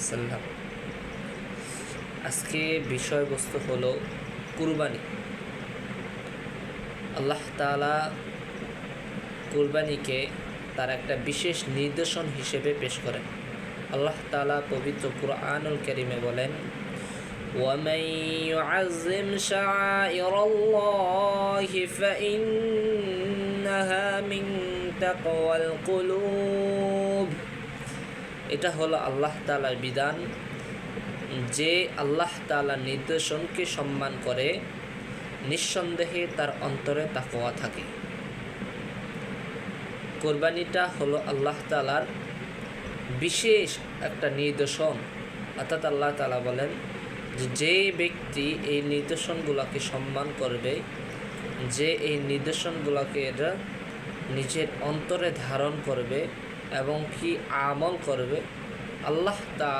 ওয়াসাল্লাম। আজকে বিষয়বস্তু হলো কুরবানি। আল্লাহ তাআলা কুরবানিকে তার একটা বিশেষ নিদর্শন হিসেবে পেশ করেন। আল্লাহ তাআলা পবিত্র কুরআনুল কারীমে বলেন, وَمَن يُعَظِّمْ شَعَائِرَ اللَّهِ فَإِنَّهَا مِن تَقْوَى الْقُلُوبِ। এটা হলো আল্লাহ তাআলার বিধান, যে আল্লাহ তাআলার নির্দেশনকে সম্মান করে নিঃসন্দেহে তার অন্তরে তাকওয়া থাকে। কোরবানিটা হলো আল্লাহ তাআলার বিশেষ একটা নিদর্শন। অর্থাৎ আল্লাহ তাআলা বলেন যে ব্যক্তি এই নিদর্শনগুলোকে সম্মান করবে, যে এই নিদর্শনগুলোকে নিজের অন্তরে ধারণ করবে এবং কি আমল করবে, আল্লাহ তাআলা